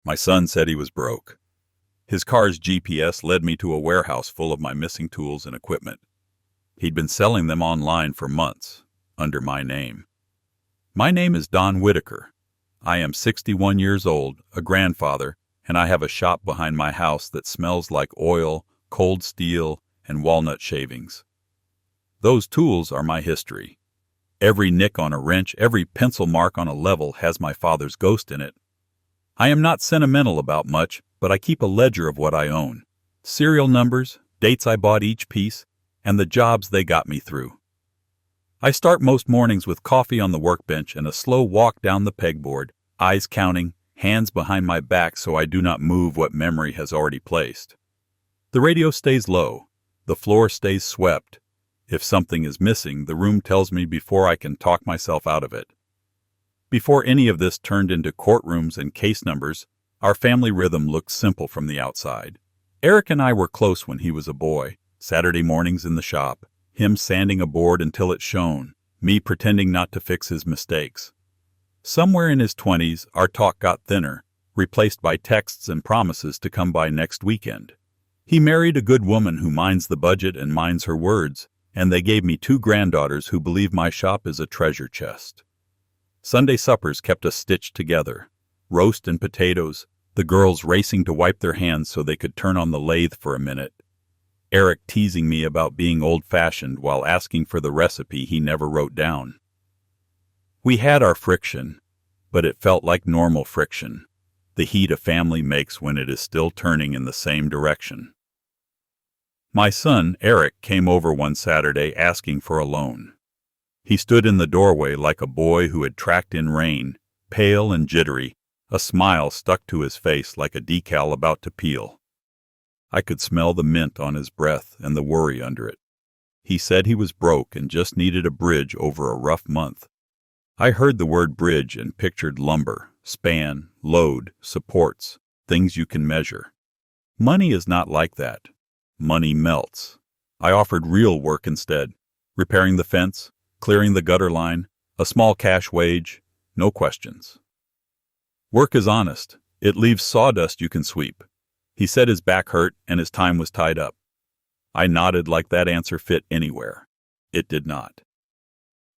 My son said he was broke. His car's GPS led me to a warehouse full of my missing tools and equipment. He'd been selling them online for months, under my name. My name is Don Whitaker. I am 61 years old, a grandfather, and I have a shop behind my house that smells like oil, cold steel, and walnut shavings. Those tools are my history. Every nick on a wrench, every pencil mark on a level has my father's ghost in it. I am not sentimental about much, but I keep a ledger of what I own. Serial numbers, dates I bought each piece, and the jobs they got me through. I start most mornings with coffee on the workbench and a slow walk down the pegboard, eyes counting, hands behind my back so I do not move what memory has already placed. The radio stays low. The floor stays swept. If something is missing, the room tells me before I can talk myself out of it. Before any of this turned into courtrooms and case numbers, our family rhythm looked simple from the outside. Eric and I were close when he was a boy. Saturday mornings in the shop, him sanding a board until it shone, me pretending not to fix his mistakes. Somewhere in his 20s, our talk got thinner, replaced by texts and promises to come by next weekend. He married a good woman who minds the budget and minds her words, and they gave me 2 granddaughters who believe my shop is a treasure chest. Sunday suppers kept us stitched together. Roast and potatoes, the girls racing to wipe their hands so they could turn on the lathe for a minute. Eric teasing me about being old-fashioned while asking for the recipe he never wrote down. We had our friction, but it felt like normal friction, the heat a family makes when it is still turning in the same direction. My son, Eric, came over one Saturday asking for a loan. He stood in the doorway like a boy who had tracked in rain, pale and jittery, a smile stuck to his face like a decal about to peel. I could smell the mint on his breath and the worry under it. He said he was broke and just needed a bridge over a rough month. I heard the word bridge and pictured lumber, span, load, supports, things you can measure. Money is not like that. Money melts. I offered real work instead, repairing the fence, clearing the gutter line, a small cash wage, no questions. Work is honest. It leaves sawdust you can sweep. He said his back hurt and his time was tied up. I nodded like that answer fit anywhere. It did not.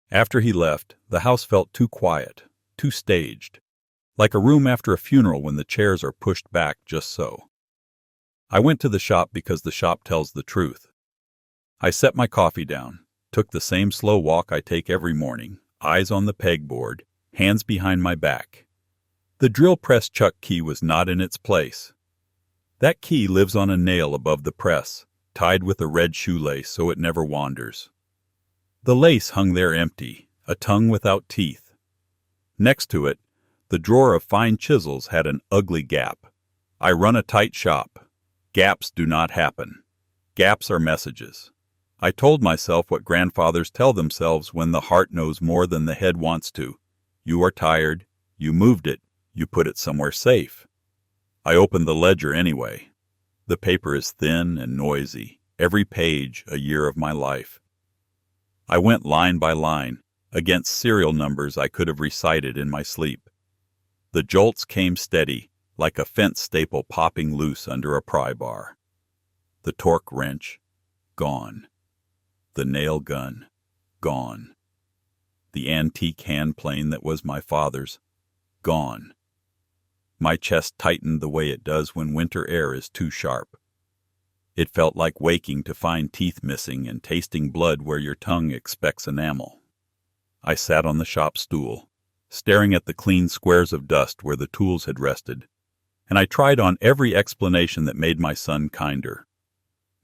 After he left, the house felt too quiet, too staged, like a room after a funeral when the chairs are pushed back just so. I went to the shop because the shop tells the truth. I set my coffee down, took the same slow walk I take every morning, eyes on the pegboard, hands behind my back. The drill press chuck key was not in its place. That key lives on a nail above the press, tied with a red shoelace so it never wanders. The lace hung there empty, a tongue without teeth. Next to it, the drawer of fine chisels had an ugly gap. I run a tight shop. Gaps do not happen. Gaps are messages. I told myself what grandfathers tell themselves when the heart knows more than the head wants to. You are tired. You moved it. You put it somewhere safe. I opened the ledger anyway. The paper is thin and noisy, every page a year of my life. I went line by line, against serial numbers I could have recited in my sleep. The jolts came steady, like a fence staple popping loose under a pry bar. The torque wrench, gone. The nail gun, gone. The antique hand plane that was my father's, gone. My chest tightened the way it does when winter air is too sharp. It felt like waking to find teeth missing and tasting blood where your tongue expects enamel. I sat on the shop stool, staring at the clean squares of dust where the tools had rested, and I tried on every explanation that made my son kinder.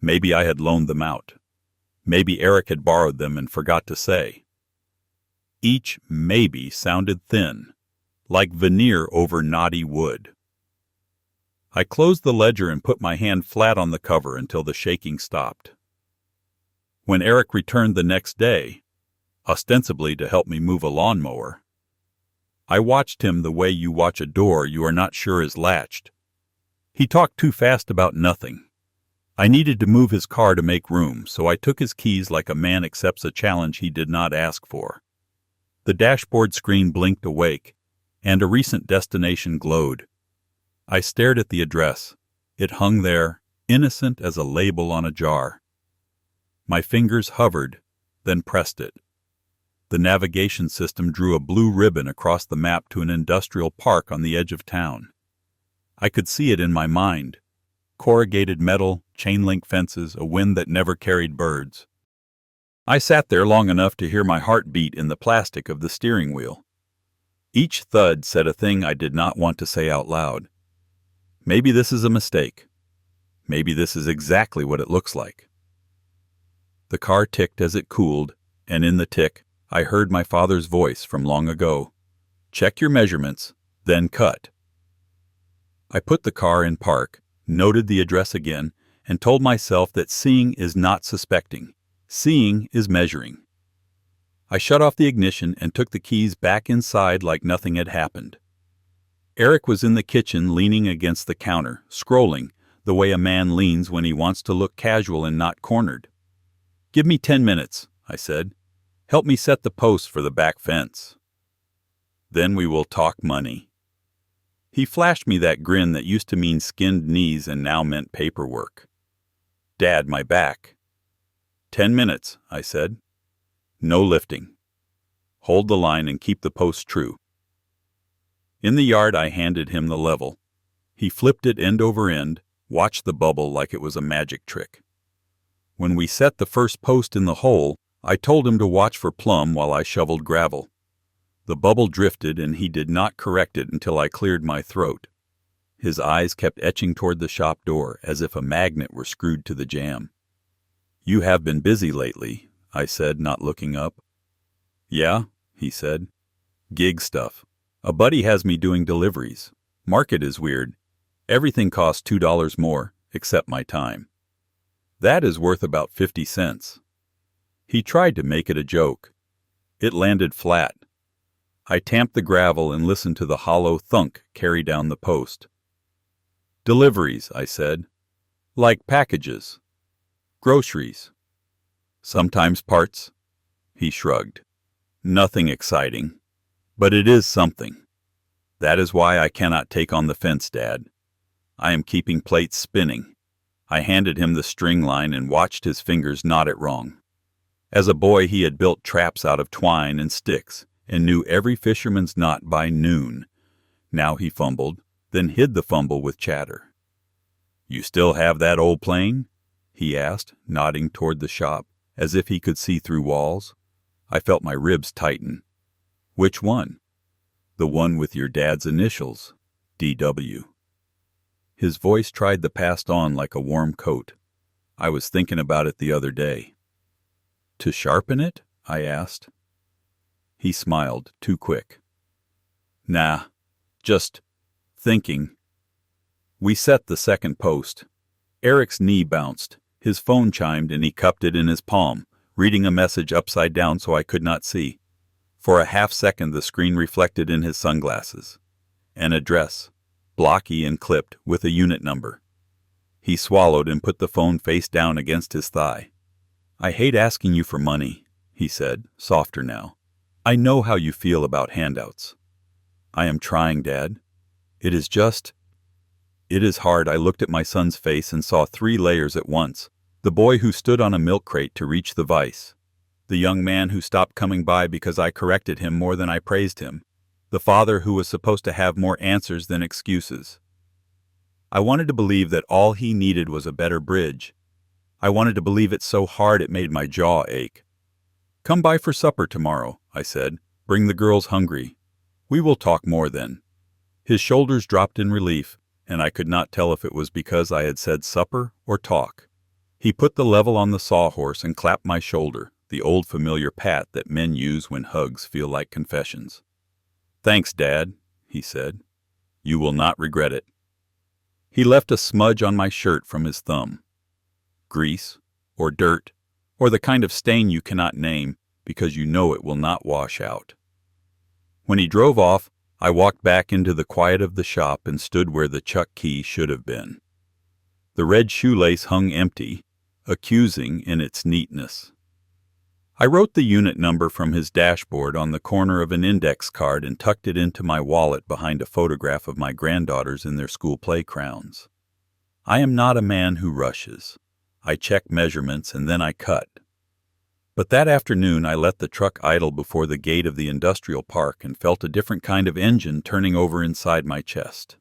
Maybe I had loaned them out. Maybe Eric had borrowed them and forgot to say. Each maybe sounded thin, like veneer over knotty wood. I closed the ledger and put my hand flat on the cover until the shaking stopped. When Eric returned the next day, ostensibly to help me move a lawnmower, I watched him the way you watch a door you are not sure is latched. He talked too fast about nothing. I needed to move his car to make room, so I took his keys like a man accepts a challenge he did not ask for. The dashboard screen blinked awake, and a recent destination glowed. I stared at the address. It hung there, innocent as a label on a jar. My fingers hovered, then pressed it. The navigation system drew a blue ribbon across the map to an industrial park on the edge of town. I could see it in my mind. Corrugated metal, chain-link fences, a wind that never carried birds. I sat there long enough to hear my heart beat in the plastic of the steering wheel. Each thud said a thing I did not want to say out loud. Maybe this is a mistake. Maybe this is exactly what it looks like. The car ticked as it cooled, and in the tick, I heard my father's voice from long ago. Check your measurements, then cut. I put the car in park, noted the address again, and told myself that seeing is not suspecting. Seeing is measuring. I shut off the ignition and took the keys back inside like nothing had happened. Eric was in the kitchen leaning against the counter, scrolling, the way a man leans when he wants to look casual and not cornered. "Give me 10 minutes," I said. "Help me set the posts for the back fence. Then we will talk money." He flashed me that grin that used to mean skinned knees and now meant paperwork. "Dad, my back." 10 minutes, I said. "No lifting. Hold the line and keep the posts true." In the yard, I handed him the level. He flipped it end over end, watched the bubble like it was a magic trick. When we set the first post in the hole, I told him to watch for plumb while I shoveled gravel. The bubble drifted and he did not correct it until I cleared my throat. His eyes kept etching toward the shop door as if a magnet were screwed to the jamb. "You have been busy lately," I said, not looking up. "Yeah," he said. "Gig stuff. A buddy has me doing deliveries. Market is weird. Everything costs $2 more, except my time. That is worth about 50 cents. He tried to make it a joke. It landed flat. I tamped the gravel and listened to the hollow thunk carry down the post. "Deliveries," I said. "Like packages. Groceries. Sometimes parts." He shrugged. "Nothing exciting. But it is something. That is why I cannot take on the fence, Dad. I am keeping plates spinning." I handed him the string line and watched his fingers knot it wrong. As a boy, he had built traps out of twine and sticks and knew every fisherman's knot by noon. Now he fumbled, then hid the fumble with chatter. "You still have that old plane?" he asked, nodding toward the shop, as if he could see through walls. I felt my ribs tighten. "Which one?" "The one with your dad's initials, D.W." His voice tried the past on like a warm coat. "I was thinking about it the other day." "To sharpen it?" I asked. He smiled, too quick. "Nah, just thinking." We set the second post. Eric's knee bounced. His phone chimed and he cupped it in his palm, reading a message upside down so I could not see. For a half-second the screen reflected in his sunglasses. An address, blocky and clipped, with a unit number. He swallowed and put the phone face down against his thigh. "I hate asking you for money," he said, softer now. "I know how you feel about handouts." "I am trying, Dad. It is just—" "It is hard." I looked at my son's face and saw 3 layers at once. The boy who stood on a milk crate to reach the vise. The young man who stopped coming by because I corrected him more than I praised him. The father who was supposed to have more answers than excuses. I wanted to believe that all he needed was a better bridge. I wanted to believe it so hard it made my jaw ache. "Come by for supper tomorrow," I said. "Bring the girls hungry. We will talk more then." His shoulders dropped in relief, and I could not tell if it was because I had said supper or talk. He put the level on the sawhorse and clapped my shoulder, the old familiar pat that men use when hugs feel like confessions. "Thanks, Dad," he said. "You will not regret it." He left a smudge on my shirt from his thumb. Grease, or dirt, or the kind of stain you cannot name because you know it will not wash out. When he drove off, I walked back into the quiet of the shop and stood where the chuck key should have been. The red shoelace hung empty, accusing in its neatness. I wrote the unit number from his dashboard on the corner of an index card and tucked it into my wallet behind a photograph of my granddaughters in their school play crowns. I am not a man who rushes. I check measurements and then I cut. But that afternoon I let the truck idle before the gate of the industrial park and felt a different kind of engine turning over inside my chest.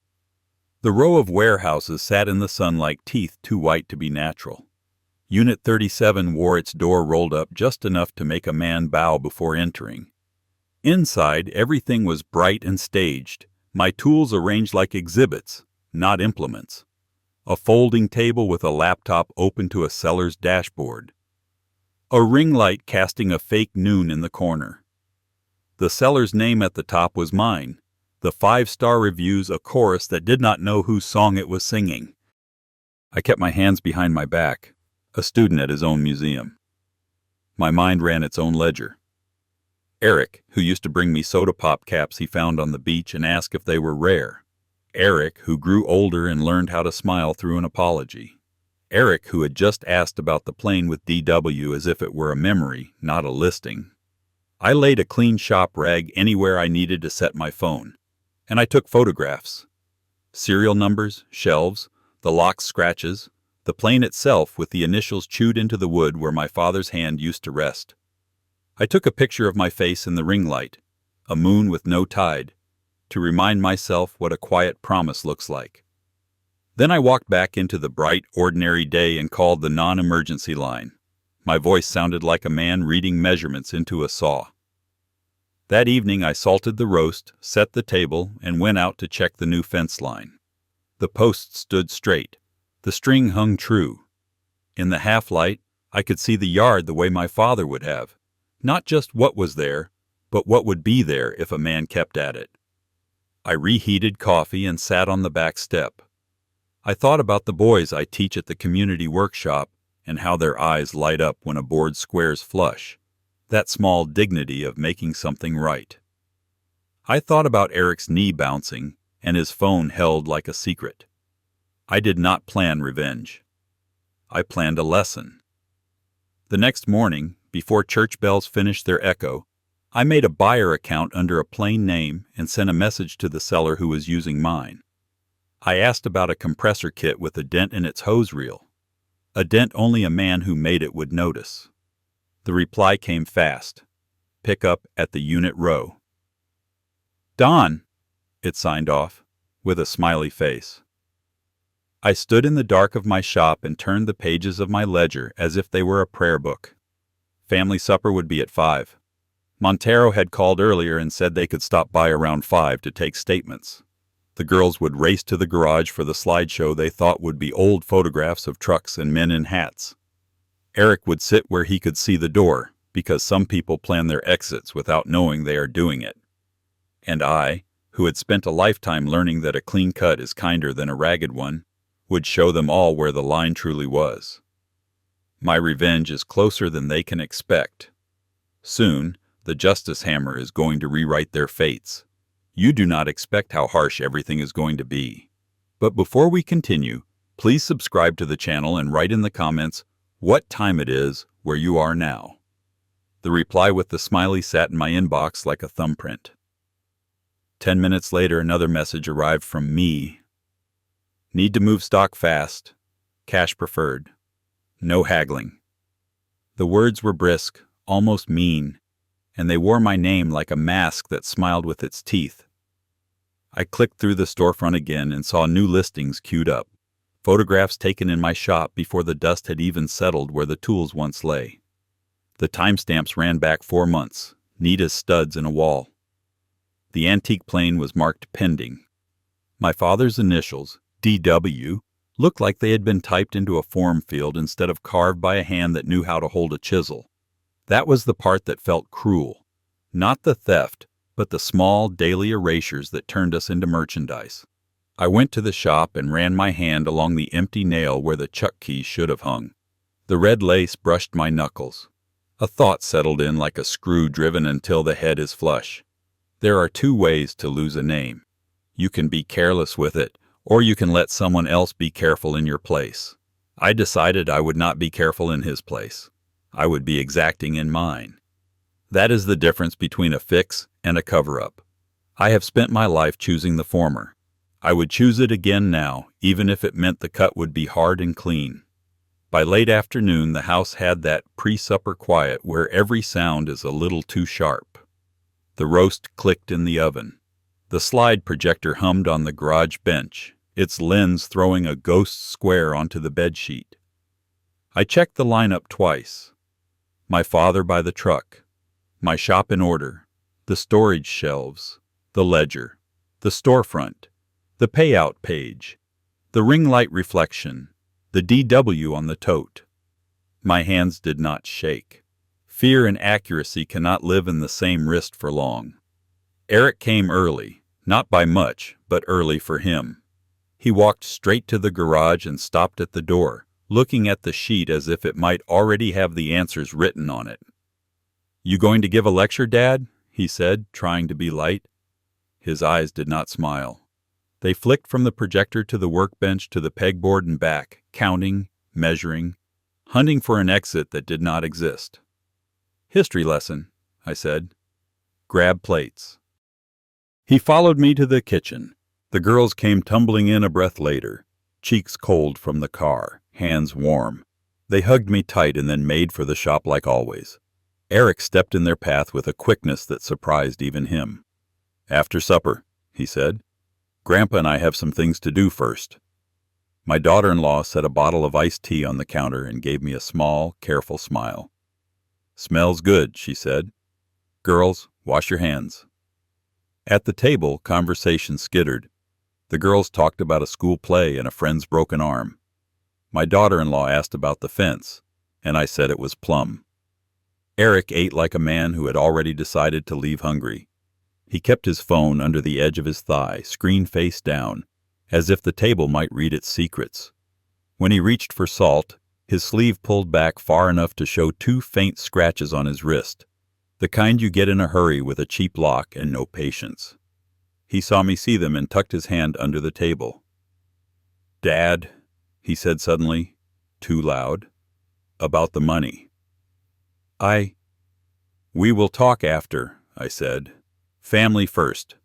The row of warehouses sat in the sun like teeth too white to be natural. Unit 37 wore its door rolled up just enough to make a man bow before entering. Inside, everything was bright and staged, my tools arranged like exhibits, not implements. A folding table with a laptop open to a seller's dashboard. A ring light casting a fake noon in the corner. The seller's name at the top was mine, the 5-star reviews a chorus that did not know whose song it was singing. I kept my hands behind my back, a student at his own museum. My mind ran its own ledger. Eric, who used to bring me soda pop caps he found on the beach and ask if they were rare. Eric, who grew older and learned how to smile through an apology. Eric, who had just asked about the plane with DW as if it were a memory, not a listing. I laid a clean shop rag anywhere I needed to set my phone, and I took photographs. Serial numbers, shelves, the lock's scratches, the plane itself with the initials chewed into the wood where my father's hand used to rest. I took a picture of my face in the ring light, a moon with no tide, to remind myself what a quiet promise looks like. Then I walked back into the bright, ordinary day and called the non-emergency line. My voice sounded like a man reading measurements into a saw. That evening I salted the roast, set the table, and went out to check the new fence line. The posts stood straight. The string hung true. In the half-light, I could see the yard the way my father would have. Not just what was there, but what would be there if a man kept at it. I reheated coffee and sat on the back step. I thought about the boys I teach at the community workshop and how their eyes light up when a board squares flush, that small dignity of making something right. I thought about Eric's knee bouncing and his phone held like a secret. I did not plan revenge. I planned a lesson. The next morning, before church bells finished their echo, I made a buyer account under a plain name and sent a message to the seller who was using mine. I asked about a compressor kit with a dent in its hose reel, a dent only a man who made it would notice. The reply came fast. Pick up at the unit row. Don, it signed off, with a smiley face. I stood in the dark of my shop and turned the pages of my ledger as if they were a prayer book. Family supper would be at 5. Montero had called earlier and said they could stop by around 5 to take statements. The girls would race to the garage for the slideshow they thought would be old photographs of trucks and men in hats. Eric would sit where he could see the door, because some people plan their exits without knowing they are doing it. And I, who had spent a lifetime learning that a clean cut is kinder than a ragged one, would show them all where the line truly was. My revenge is closer than they can expect. Soon, the justice hammer is going to rewrite their fates. You do not expect how harsh everything is going to be. But before we continue, please subscribe to the channel and write in the comments what time it is where you are now. The reply with the smiley sat in my inbox like a thumbprint. 10 minutes later, another message arrived from me. Need to move stock fast. Cash preferred. No haggling. The words were brisk, almost mean, and they wore my name like a mask that smiled with its teeth. I clicked through the storefront again and saw new listings queued up, photographs taken in my shop before the dust had even settled where the tools once lay. The timestamps ran back 4 months, neat as studs in a wall. The antique plane was marked pending. My father's initials, DW, looked like they had been typed into a form field instead of carved by a hand that knew how to hold a chisel. That was the part that felt cruel. Not the theft, but the small daily erasures that turned us into merchandise. I went to the shop and ran my hand along the empty nail where the chuck keys should have hung. The red lace brushed my knuckles. A thought settled in like a screw driven until the head is flush. There are 2 ways to lose a name. You can be careless with it, or you can let someone else be careful in your place. I decided I would not be careful in his place. I would be exacting in mine. That is the difference between a fix and a cover-up. I have spent my life choosing the former. I would choose it again now, even if it meant the cut would be hard and clean. By late afternoon, the house had that pre-supper quiet where every sound is a little too sharp. The roast clicked in the oven. The slide projector hummed on the garage bench, its lens throwing a ghost square onto the bedsheet. I checked the lineup twice. My father by the truck, my shop in order, the storage shelves, the ledger, the storefront, the payout page, the ring light reflection, the DW on the tote. My hands did not shake. Fear and accuracy cannot live in the same wrist for long. Eric came early, not by much, but early for him. He walked straight to the garage and stopped at the door, looking at the sheet as if it might already have the answers written on it. "You going to give a lecture, Dad?" he said, trying to be light. His eyes did not smile. They flicked from the projector to the workbench to the pegboard and back, counting, measuring, hunting for an exit that did not exist. "History lesson," I said. "Grab plates." He followed me to the kitchen. The girls came tumbling in a breath later, cheeks cold from the car, hands warm. They hugged me tight and then made for the shop like always. Eric stepped in their path with a quickness that surprised even him. "After supper," he said. "Grandpa and I have some things to do first." My daughter-in-law set a bottle of iced tea on the counter and gave me a small, careful smile. "Smells good," she said. "Girls, wash your hands." At the table, conversation skittered. The girls talked about a school play and a friend's broken arm. My daughter-in-law asked about the fence, and I said it was plumb. Eric ate like a man who had already decided to leave hungry. He kept his phone under the edge of his thigh, screen face down, as if the table might read its secrets. When he reached for salt, his sleeve pulled back far enough to show 2 faint scratches on his wrist, the kind you get in a hurry with a cheap lock and no patience. He saw me see them and tucked his hand under the table. "Dad," he said suddenly, too loud, "about the money." "We will talk after," I said. "Family first.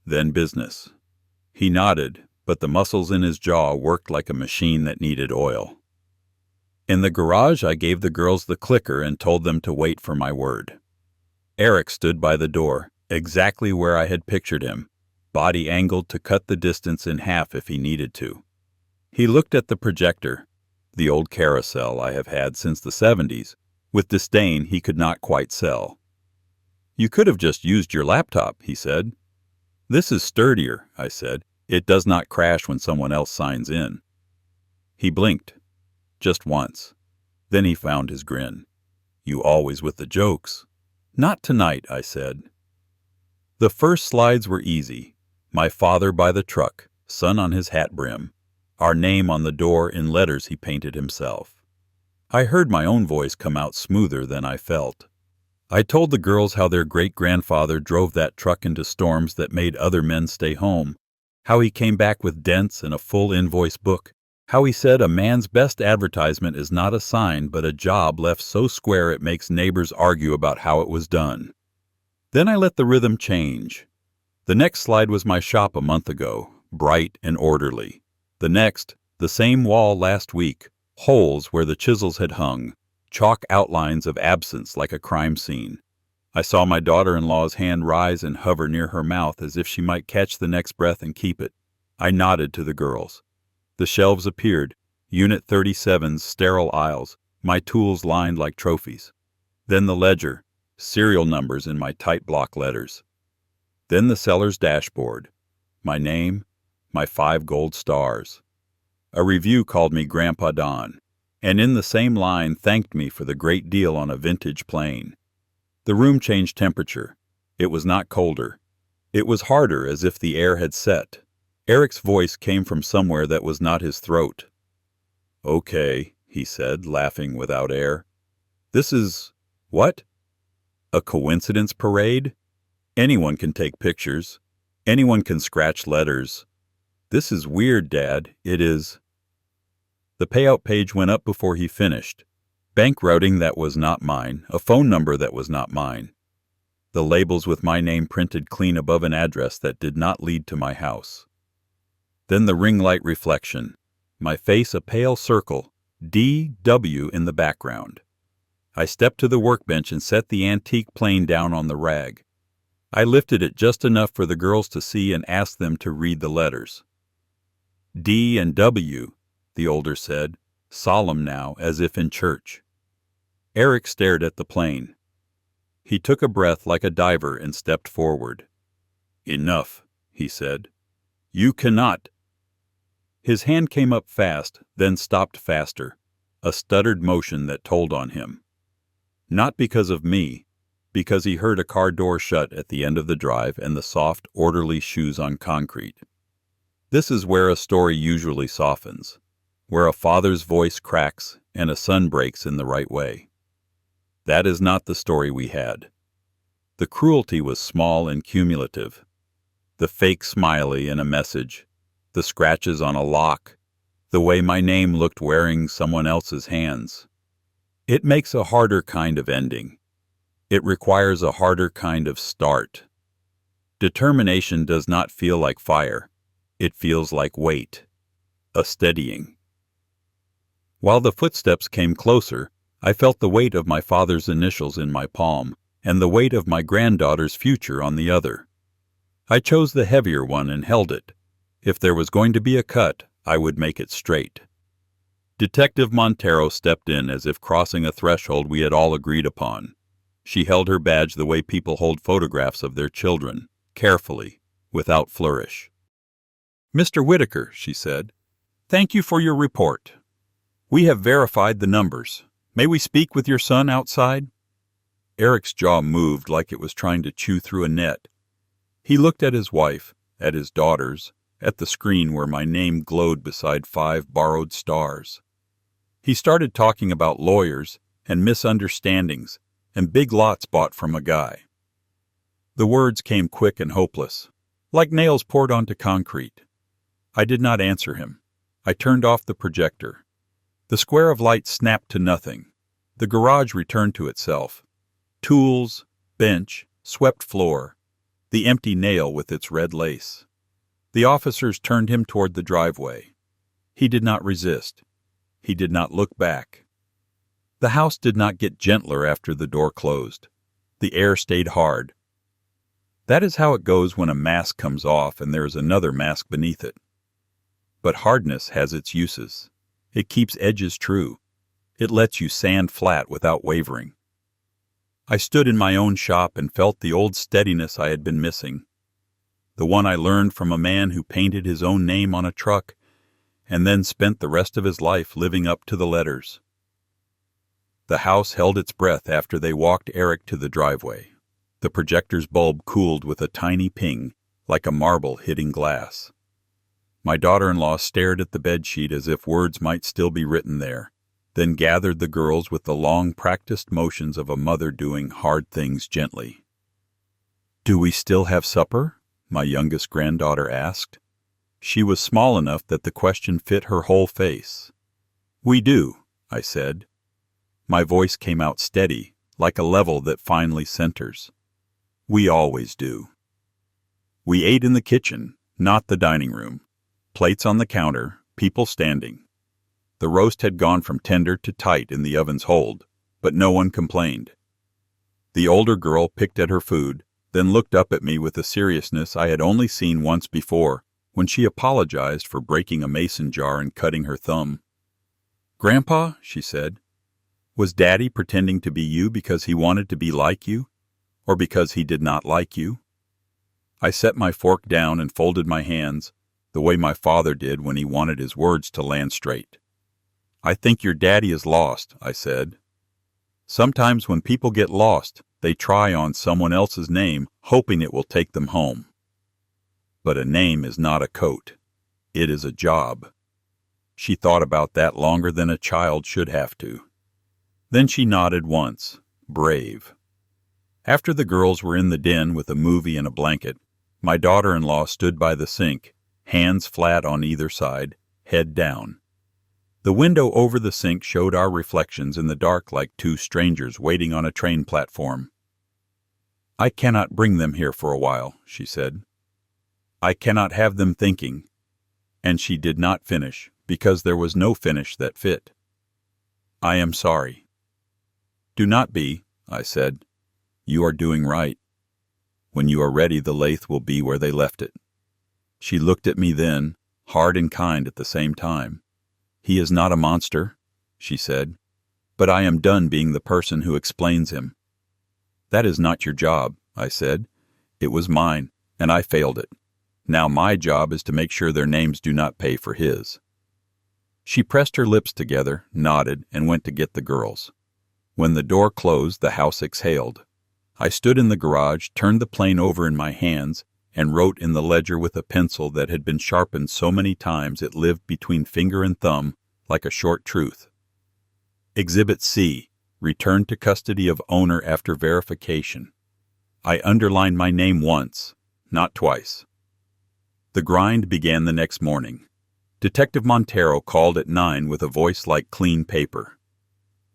Then business." He nodded, but the muscles in his jaw worked like a machine that needed oil. In the garage, I gave the girls the clicker and told them to wait for my word. Eric stood by the door, exactly where I had pictured him, body angled to cut the distance in half if he needed to. He looked at the projector, the old carousel I have had since the 70s, with disdain he could not quite sell. "You could have just used your laptop," he said. "This is sturdier," I said. "It does not crash when someone else signs in." He blinked. Just once. Then he found his grin. "You always with the jokes." "Not tonight," I said. The first slides were easy. My father by the truck, sun on his hat brim, our name on the door in letters he painted himself. I heard my own voice come out smoother than I felt. I told the girls how their great-grandfather drove that truck into storms that made other men stay home, how he came back with dents and a full invoice book, how he said a man's best advertisement is not a sign but a job left so square it makes neighbors argue about how it was done. Then I let the rhythm change. The next slide was my shop a month ago, bright and orderly. The next, the same wall last week, holes where the chisels had hung, chalk outlines of absence like a crime scene. I saw my daughter-in-law's hand rise and hover near her mouth as if she might catch the next breath and keep it. I nodded to the girls. The shelves appeared, Unit 37's sterile aisles, my tools lined like trophies. Then the ledger, serial numbers in my tight block letters. Then the seller's dashboard, my name, my 5 gold stars. A review called me Grandpa Don, and in the same line thanked me for the great deal on a vintage plane. The room changed temperature. It was not colder. It was harder, as if the air had set. Eric's voice came from somewhere that was not his throat. "Okay," he said, laughing without air. "This is... what? A coincidence parade? Anyone can take pictures. Anyone can scratch letters. This is weird, Dad. It is." The payout page went up before he finished. Bank routing that was not mine, a phone number that was not mine. The labels with my name printed clean above an address that did not lead to my house. Then the ring light reflection, my face a pale circle, D.W. in the background. I stepped to the workbench and set the antique plane down on the rag. I lifted it just enough for the girls to see and asked them to read the letters. D and W, the older said, solemn now, as if in church. Eric stared at the plane. He took a breath like a diver and stepped forward. Enough, he said. You cannot. His hand came up fast, then stopped faster, a stuttered motion that told on him. Not because of me, because he heard a car door shut at the end of the drive and the soft, orderly shoes on concrete. This is where a story usually softens, where a father's voice cracks and a son breaks in the right way. That is not the story we had. The cruelty was small and cumulative. The fake smiley in a message, the scratches on a lock, the way my name looked wearing someone else's hands. It makes a harder kind of ending. It requires a harder kind of start. Determination does not feel like fire. It feels like weight, a steadying. While the footsteps came closer, I felt the weight of my father's initials in my palm and the weight of my granddaughter's future on the other. I chose the heavier one and held it. If there was going to be a cut, I would make it straight. Detective Montero stepped in as if crossing a threshold we had all agreed upon. She held her badge the way people hold photographs of their children, carefully, without flourish. Mr. Whitaker, she said, thank you for your report. We have verified the numbers. May we speak with your son outside? Eric's jaw moved like it was trying to chew through a net. He looked at his wife, at his daughters, at the screen where my name glowed beside 5 borrowed stars. He started talking about lawyers and misunderstandings and big lots bought from a guy. The words came quick and hopeless, like nails poured onto concrete. I did not answer him. I turned off the projector. The square of light snapped to nothing. The garage returned to itself. Tools, bench, swept floor, the empty nail with its red lace. The officers turned him toward the driveway. He did not resist. He did not look back. The house did not get gentler after the door closed. The air stayed hard. That is how it goes when a mask comes off and there is another mask beneath it. But hardness has its uses. It keeps edges true. It lets you sand flat without wavering. I stood in my own shop and felt the old steadiness I had been missing. The one I learned from a man who painted his own name on a truck and then spent the rest of his life living up to the letters. The house held its breath after they walked Eric to the driveway. The projector's bulb cooled with a tiny ping, like a marble hitting glass. My daughter-in-law stared at the bedsheet as if words might still be written there, then gathered the girls with the long-practiced motions of a mother doing hard things gently. "Do we still have supper?" my youngest granddaughter asked. She was small enough that the question fit her whole face. "We do," I said. My voice came out steady, like a level that finally centers. "We always do." We ate in the kitchen, not the dining room. Plates on the counter, people standing. The roast had gone from tender to tight in the oven's hold, but no one complained. The older girl picked at her food, then looked up at me with a seriousness I had only seen once before, when she apologized for breaking a mason jar and cutting her thumb. "Grandpa," she said, "was Daddy pretending to be you because he wanted to be like you, or because he did not like you?" I set my fork down and folded my hands, the way my father did when he wanted his words to land straight. "I think your daddy is lost," I said. Sometimes when people get lost, they try on someone else's name, hoping it will take them home. But a name is not a coat. It is a job. She thought about that longer than a child should have to. Then she nodded once, brave. After the girls were in the den with a movie and a blanket, my daughter-in-law stood by the sink, hands flat on either side, head down. The window over the sink showed our reflections in the dark like two strangers waiting on a train platform. "I cannot bring them here for a while," she said. "I cannot have them thinking." And she did not finish, because there was no finish that fit. "I am sorry." "Do not be," I said. "You are doing right. When you are ready, the lathe will be where they left it." She looked at me then, hard and kind at the same time. "He is not a monster," she said, "but I am done being the person who explains him." "That is not your job," I said. "It was mine, and I failed it. Now my job is to make sure their names do not pay for his." She pressed her lips together, nodded, and went to get the girls. When the door closed, the house exhaled. I stood in the garage, turned the plane over in my hands, and wrote in the ledger with a pencil that had been sharpened so many times it lived between finger and thumb like a short truth. Exhibit C, returned to custody of owner after verification. I underlined my name once, not twice. The grind began the next morning. Detective Montero called at 9 with a voice like clean paper.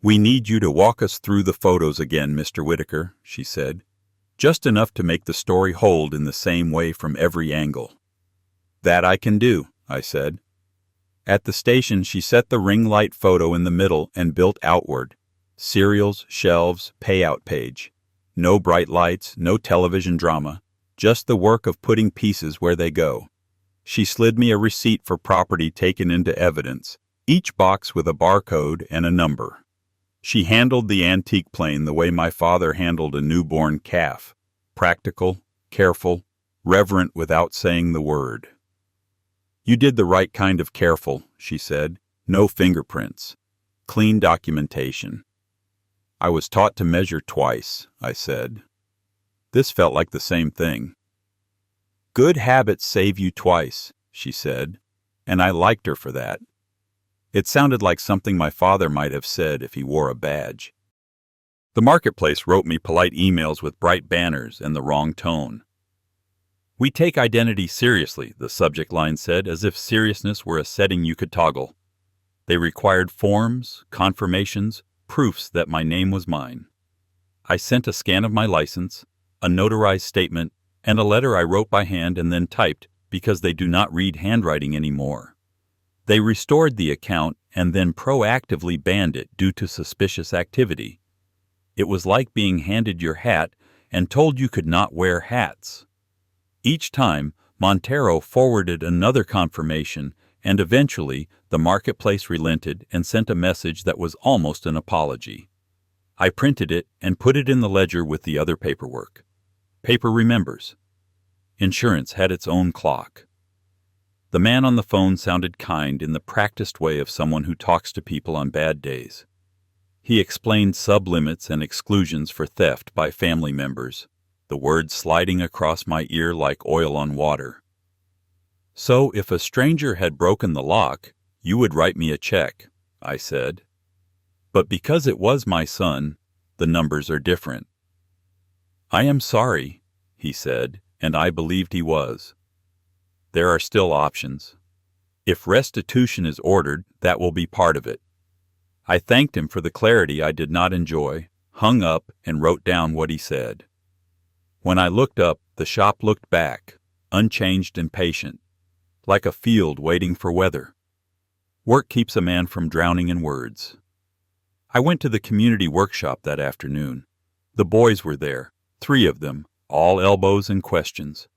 "We need you to walk us through the photos again, Mr. Whitaker," she said. "Just enough to make the story hold in the same way from every angle." "That I can do," I said. At the station, she set the ring light photo in the middle and built outward. Serials, shelves, payout page. No bright lights, no television drama, just the work of putting pieces where they go. She slid me a receipt for property taken into evidence, each box with a barcode and a number. She handled the antique plane the way my father handled a newborn calf, practical, careful, reverent without saying the word. "You did the right kind of careful," she said. "No fingerprints. Clean documentation." "I was taught to measure twice," I said. This felt like the same thing. "Good habits save you twice," she said, and I liked her for that. It sounded like something my father might have said if he wore a badge. The marketplace wrote me polite emails with bright banners and the wrong tone. "We take identity seriously," the subject line said, as if seriousness were a setting you could toggle. They required forms, confirmations, proofs that my name was mine. I sent a scan of my license, a notarized statement, and a letter I wrote by hand and then typed because they do not read handwriting anymore. They restored the account and then proactively banned it due to suspicious activity. It was like being handed your hat and told you could not wear hats. Each time, Montero forwarded another confirmation, and eventually the marketplace relented and sent a message that was almost an apology. I printed it and put it in the ledger with the other paperwork. Paper remembers. Insurance had its own clock. The man on the phone sounded kind in the practiced way of someone who talks to people on bad days. He explained sublimits and exclusions for theft by family members, the words sliding across my ear like oil on water. "So if a stranger had broken the lock, you would write me a check," I said. "But because it was my son, the numbers are different." "I am sorry," he said, and I believed he was. There are still options. If restitution is ordered, that will be part of it. I thanked him for the clarity I did not enjoy, hung up, and wrote down what he said. When I looked up, the shop looked back, unchanged and patient, like a field waiting for weather. Work keeps a man from drowning in words. I went to the community workshop that afternoon. The boys were there, 3 of them, all elbows and questions.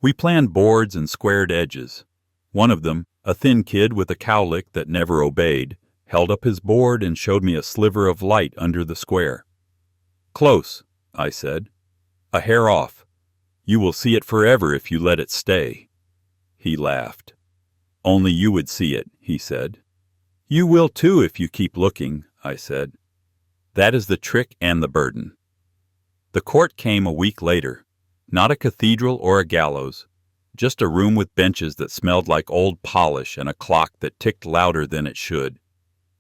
We planned boards and squared edges. One of them, a thin kid with a cowlick that never obeyed, held up his board and showed me a sliver of light under the square. "Close," I said. "A hair off. You will see it forever if you let it stay." He laughed. "Only you would see it," he said. "You will too if you keep looking," I said. That is the trick and the burden. The court came a week later. Not a cathedral or a gallows, just a room with benches that smelled like old polish and a clock that ticked louder than it should.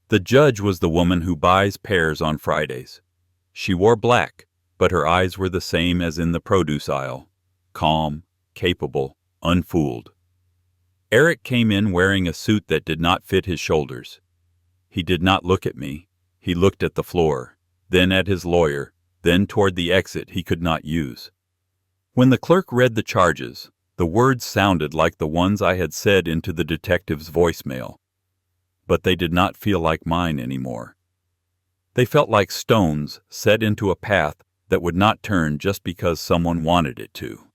The judge was the woman who buys pears on Fridays. She wore black, but her eyes were the same as in the produce aisle, calm, capable, unfooled. Eric came in wearing a suit that did not fit his shoulders. He did not look at me. He looked at the floor, then at his lawyer, then toward the exit he could not use. When the clerk read the charges, the words sounded like the ones I had said into the detective's voicemail. But they did not feel like mine anymore. They felt like stones set into a path that would not turn just because someone wanted it to.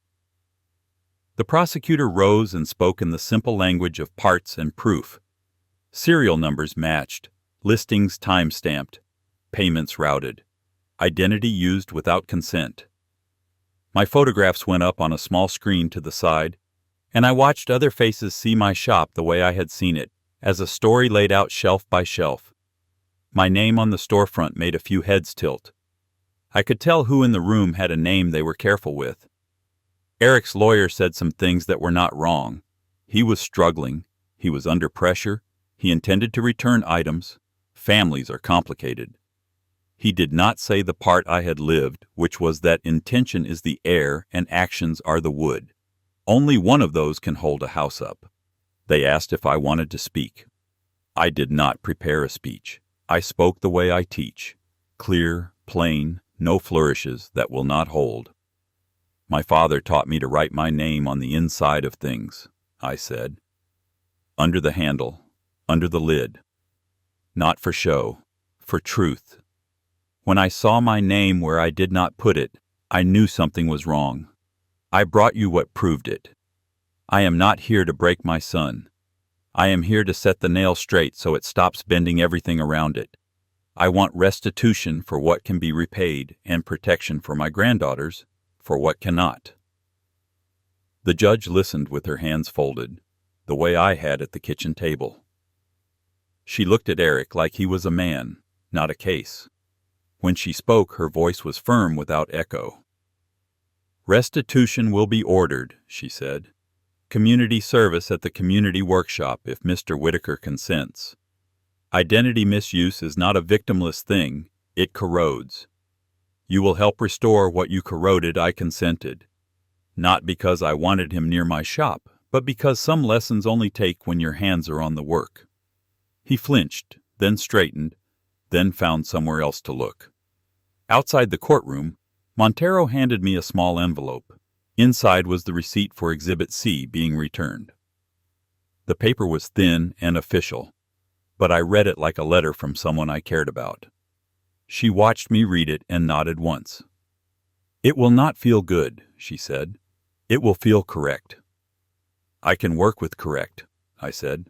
The prosecutor rose and spoke in the simple language of parts and proof. Serial numbers matched, listings time-stamped, payments routed, identity used without consent. My photographs went up on a small screen to the side, and I watched other faces see my shop the way I had seen it, as a story laid out shelf by shelf. My name on the storefront made a few heads tilt. I could tell who in the room had a name they were careful with. Eric's lawyer said some things that were not wrong. He was struggling. He was under pressure. He intended to return items. Families are complicated. He did not say the part I had lived, which was that intention is the air and actions are the wood. Only one of those can hold a house up. They asked if I wanted to speak. I did not prepare a speech. I spoke the way I teach. Clear, plain, no flourishes that will not hold. My father taught me to write my name on the inside of things, I said. Under the handle, under the lid. Not for show, for truth. When I saw my name where I did not put it, I knew something was wrong. I brought you what proved it. I am not here to break my son. I am here to set the nail straight so it stops bending everything around it. I want restitution for what can be repaid and protection for my granddaughters for what cannot. The judge listened with her hands folded, the way I had at the kitchen table. She looked at Eric like he was a man, not a case. When she spoke, her voice was firm without echo. Restitution will be ordered, she said. Community service at the community workshop if Mr. Whitaker consents. Identity misuse is not a victimless thing, it corrodes. You will help restore what you corroded. I consented. Not because I wanted him near my shop, but because some lessons only take when your hands are on the work. He flinched, then straightened, then found somewhere else to look. Outside the courtroom, Montero handed me a small envelope. Inside was the receipt for Exhibit C being returned. The paper was thin and official, but I read it like a letter from someone I cared about. She watched me read it and nodded once. It will not feel good, she said. It will feel correct. I can work with correct, I said.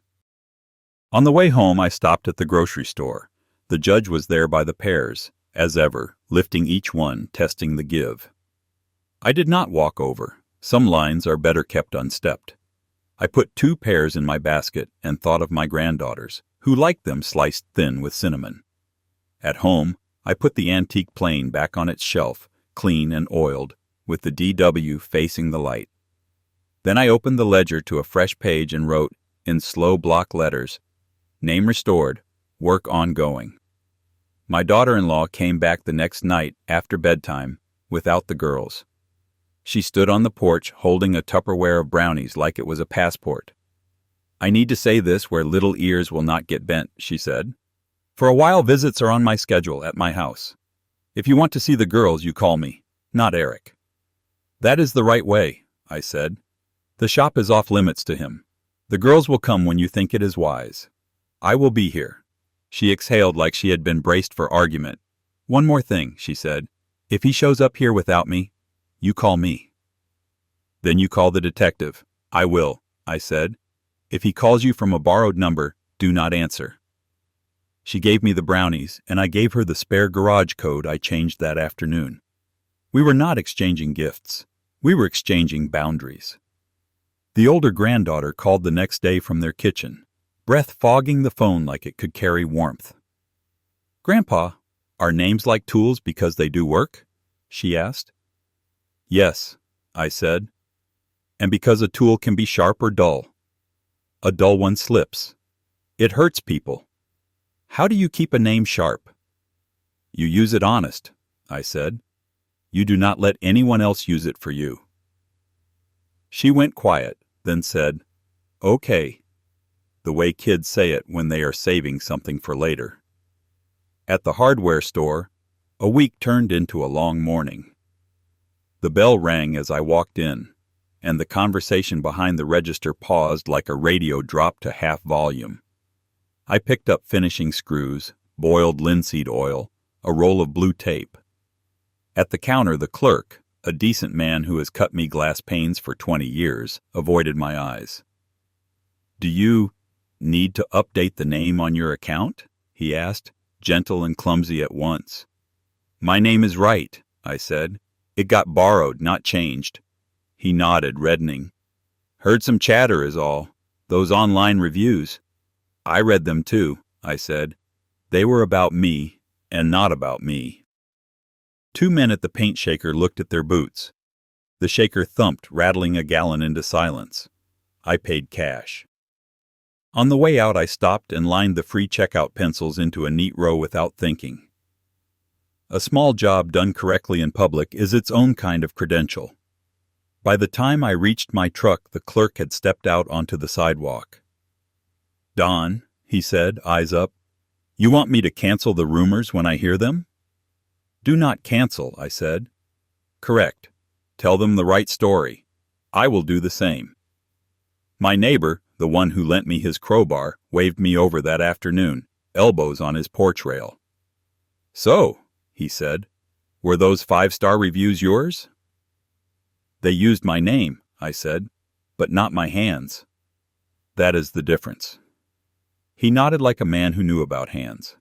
On the way home, I stopped at the grocery store. The judge was there by the pairs, as ever, lifting each one, testing the give. I did not walk over. Some lines are better kept unstepped. I put 2 pears in my basket and thought of my granddaughters, who liked them sliced thin with cinnamon. At home, I put the antique plane back on its shelf, clean and oiled, with the DW facing the light. Then I opened the ledger to a fresh page and wrote, in slow block letters, name restored, work ongoing. My daughter-in-law came back the next night after bedtime, without the girls. She stood on the porch holding a Tupperware of brownies like it was a passport. I need to say this where little ears will not get bent, she said. For a while visits are on my schedule at my house. If you want to see the girls, you call me, not Eric. That is the right way, I said. The shop is off limits to him. The girls will come when you think it is wise. I will be here. She exhaled like she had been braced for argument. One more thing, she said. If he shows up here without me, you call me. Then you call the detective. I will, I said. If he calls you from a borrowed number, do not answer. She gave me the brownies, and I gave her the spare garage code I changed that afternoon. We were not exchanging gifts. We were exchanging boundaries. The older granddaughter called the next day from their kitchen, breath fogging the phone like it could carry warmth. Grandpa, are names like tools because they do work? She asked. Yes, I said. And because a tool can be sharp or dull. A dull one slips. It hurts people. How do you keep a name sharp? You use it honest, I said. You do not let anyone else use it for you. She went quiet, then said, Okay. the way kids say it when they are saving something for later. At the hardware store, a week turned into a long morning. The bell rang as I walked in, and the conversation behind the register paused like a radio dropped to half volume. I picked up finishing screws, boiled linseed oil, a roll of blue tape. At the counter, the clerk, a decent man who has cut me glass panes for 20 years, avoided my eyes. "Do you need to update the name on your account?" he asked, gentle and clumsy at once. "My name is right," I said. "It got borrowed, not changed." He nodded, reddening. "Heard some chatter is all. Those online reviews." "I read them too," I said. "They were about me, and not about me." Two men at the paint shaker looked at their boots. The shaker thumped, rattling a gallon into silence. I paid cash. On the way out, I stopped and lined the free checkout pencils into a neat row without thinking. A small job done correctly in public is its own kind of credential. By the time I reached my truck, the clerk had stepped out onto the sidewalk. "Don," he said, eyes up, "you want me to cancel the rumors when I hear them?" "Do not cancel," I said. "Correct. Tell them the right story. I will do the same." My neighbor, the one who lent me his crowbar, waved me over that afternoon, elbows on his porch rail. "So," he said, "were those 5-star reviews yours?" "They used my name," I said, "but not my hands. That is the difference." He nodded like a man who knew about hands.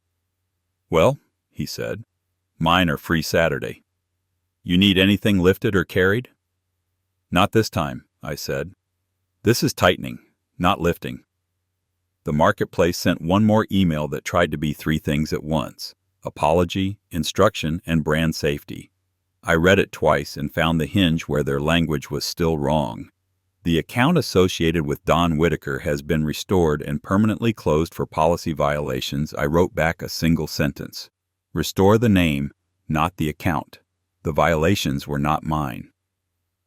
"Well," he said, "mine are free Saturday. You need anything lifted or carried?" "Not this time," I said. "This is tightening, not lifting." The marketplace sent one more email that tried to be 3 things at once: apology, instruction, and brand safety. I read it twice and found the hinge where their language was still wrong. The account associated with Don Whitaker has been restored and permanently closed for policy violations. I wrote back a single sentence. Restore the name, not the account. The violations were not mine.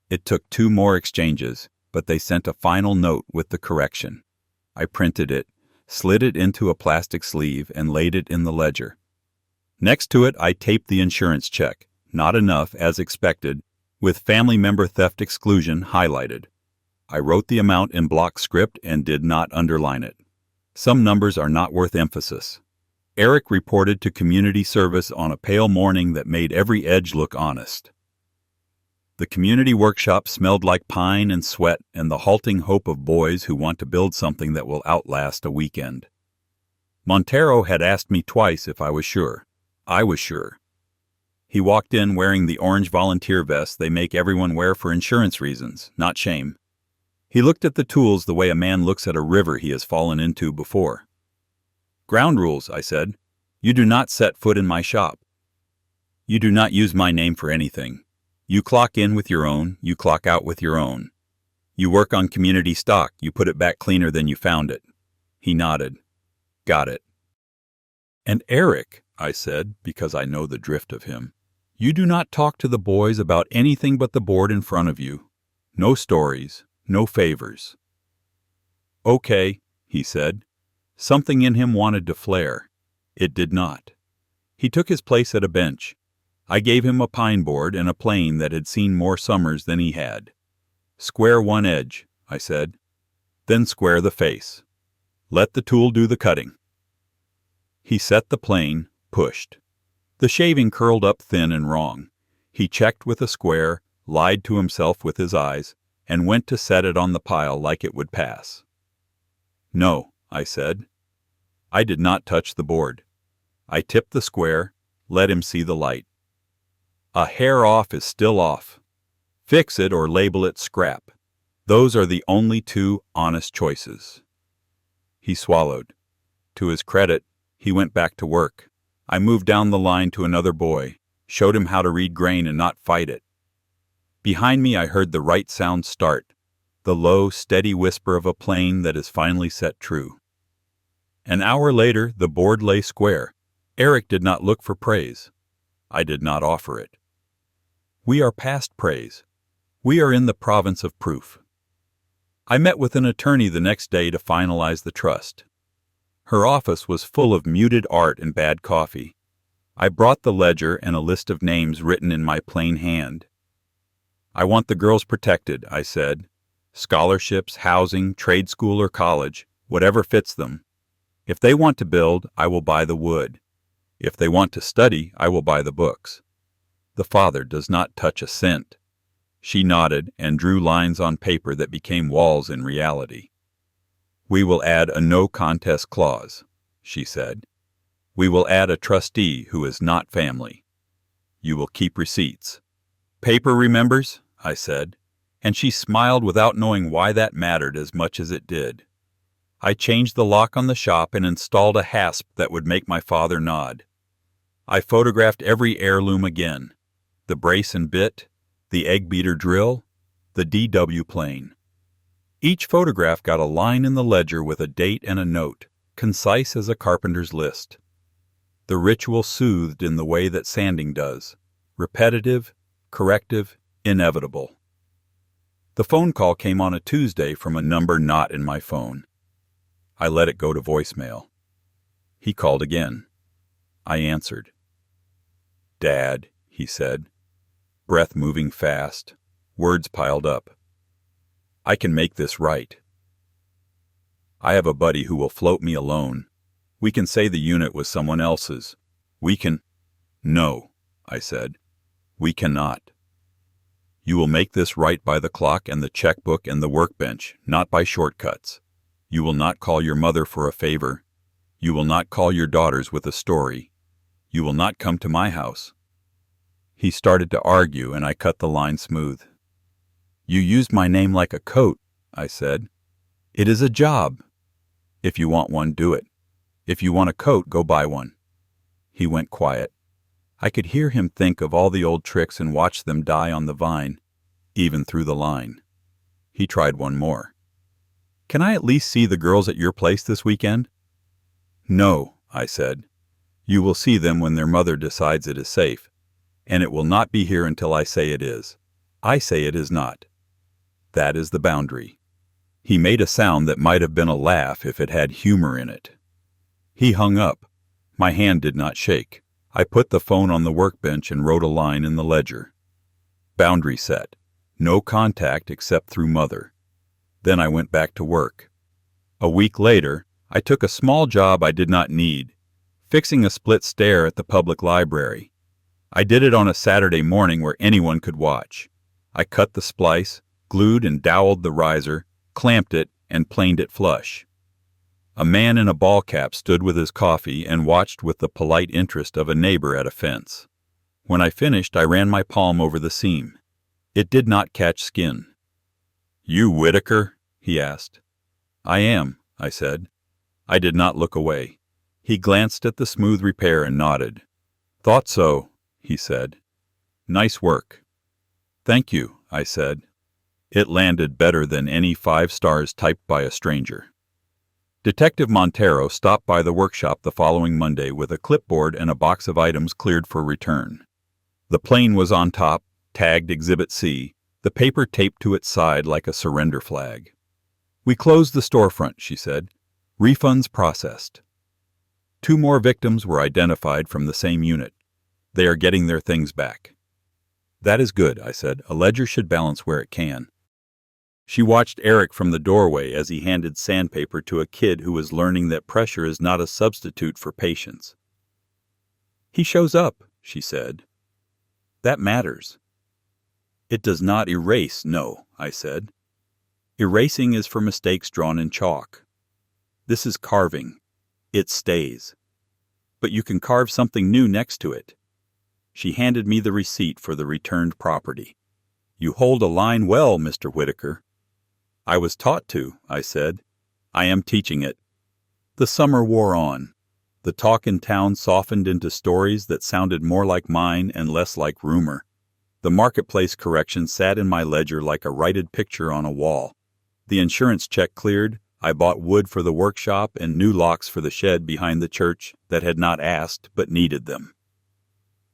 It took 2 more exchanges, but they sent a final note with the correction. I printed it, slid it into a plastic sleeve, and laid it in the ledger. Next to it, I taped the insurance check, not enough, as expected, with family member theft exclusion highlighted. I wrote the amount in block script and did not underline it. Some numbers are not worth emphasis. Eric reported to community service on a pale morning that made every edge look honest. The community workshop smelled like pine and sweat and the halting hope of boys who want to build something that will outlast a weekend. Montero had asked me twice if I was sure. I was sure. He walked in wearing the orange volunteer vest they make everyone wear for insurance reasons, not shame. He looked at the tools the way a man looks at a river he has fallen into before. "Ground rules," I said. "You do not set foot in my shop. You do not use my name for anything. You clock in with your own, you clock out with your own. You work on community stock, you put it back cleaner than you found it." He nodded. "Got it." "And Eric," I said, because I know the drift of him, "you do not talk to the boys about anything but the board in front of you. No stories, no favors." "Okay," he said. Something in him wanted to flare. It did not. He took his place at a bench. I gave him a pine board and a plane that had seen more summers than he had. "Square one edge," I said. "Then square the face. Let the tool do the cutting." He set the plane, pushed. The shaving curled up thin and wrong. He checked with a square, lied to himself with his eyes, and went to set it on the pile like it would pass. "No," I said. I did not touch the board. I tipped the square, let him see the light. A hair off is still off. Fix it or label it scrap. Those are the only 2 honest choices. He swallowed. To his credit, he went back to work. I moved down the line to another boy, showed him how to read grain and not fight it. Behind me I heard the right sound start, the low, steady whisper of a plane that is finally set true. An hour later, the board lay square. Eric did not look for praise. I did not offer it. We are past praise. We are in the province of proof. I met with an attorney the next day to finalize the trust. Her office was full of muted art and bad coffee. I brought the ledger and a list of names written in my plain hand. I want the girls protected, I said. Scholarships, housing, trade school or college, whatever fits them. If they want to build, I will buy the wood. If they want to study, I will buy the books. The father does not touch a cent. She nodded and drew lines on paper that became walls in reality. We will add a no contest clause, she said. We will add a trustee who is not family. You will keep receipts. Paper remembers, I said, and she smiled without knowing why that mattered as much as it did. I changed the lock on the shop and installed a hasp that would make my father nod. I photographed every heirloom again, the brace and bit, the egg beater drill, the DW plane. Each photograph got a line in the ledger with a date and a note, concise as a carpenter's list. The ritual soothed in the way that sanding does, repetitive, corrective, inevitable. The phone call came on a Tuesday from a number not in my phone. I let it go to voicemail. He called again. I answered. Dad, he said, breath moving fast, words piled up. I can make this right. I have a buddy who will float me alone. We can say the unit was someone else's. We can... No, I said. We cannot. You will make this right by the clock and the checkbook and the workbench, not by shortcuts. You will not call your mother for a favor. You will not call your daughters with a story. You will not come to my house. He started to argue, and I cut the line smooth. You used my name like a coat, I said. It is a job. If you want one, do it. If you want a coat, go buy one. He went quiet. I could hear him think of all the old tricks and watch them die on the vine, even through the line. He tried one more. Can I at least see the girls at your place this weekend? No, I said. You will see them when their mother decides it is safe, and it will not be here until I say it is. I say it is not. That is the boundary. He made a sound that might have been a laugh if it had humor in it. He hung up. My hand did not shake. I put the phone on the workbench and wrote a line in the ledger. Boundary set. No contact except through mother. Then I went back to work. A week later, I took a small job I did not need, fixing a split stair at the public library. I did it on a Saturday morning where anyone could watch. I cut the splice, glued and doweled the riser, clamped it, and planed it flush. A man in a ball cap stood with his coffee and watched with the polite interest of a neighbor at a fence. When I finished, I ran my palm over the seam. It did not catch skin. You Whitaker? He asked. I am, I said. I did not look away. He glanced at the smooth repair and nodded. Thought so, he said. Nice work. Thank you, I said. It landed better than any 5 stars typed by a stranger. Detective Montero stopped by the workshop the following Monday with a clipboard and a box of items cleared for return. The plane was on top, tagged Exhibit C, the paper taped to its side like a surrender flag. We closed the storefront, she said. Refunds processed. 2 more victims were identified from the same unit. They are getting their things back. That is good, I said. A ledger should balance where it can. She watched Eric from the doorway as he handed sandpaper to a kid who was learning that pressure is not a substitute for patience. He shows up, she said. That matters. It does not erase, no, I said. Erasing is for mistakes drawn in chalk. This is carving. It stays. But you can carve something new next to it. She handed me the receipt for the returned property. You hold a line well, Mr. Whitaker. I was taught to, I said. I am teaching it. The summer wore on. The talk in town softened into stories that sounded more like mine and less like rumor. The marketplace correction sat in my ledger like a righted picture on a wall. The insurance check cleared. I bought wood for the workshop and new locks for the shed behind the church that had not asked but needed them.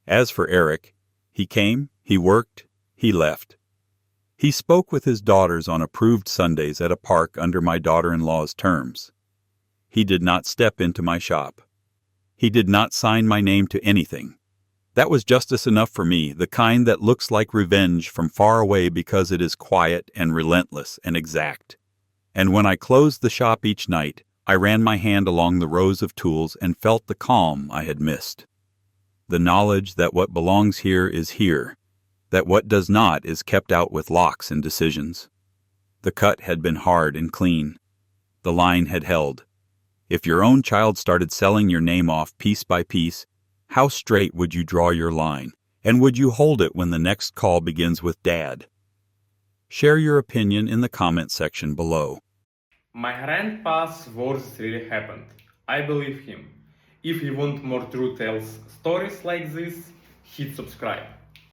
As for Eric, he came, he worked, he left. He spoke with his daughters on approved Sundays at a park under my daughter-in-law's terms. He did not step into my shop. He did not sign my name to anything. That was justice enough for me, the kind that looks like revenge from far away because it is quiet and relentless and exact. And when I closed the shop each night, I ran my hand along the rows of tools and felt the calm I had missed. The knowledge that what belongs here is here, that what does not is kept out with locks and decisions. The cut had been hard and clean. The line had held. If your own child started selling your name off piece by piece, how straight would you draw your line, and would you hold it when the next call begins with Dad? Share your opinion in the comment section below. My grandpa's words really happened. I believe him. If you want more true tales stories like this, hit subscribe.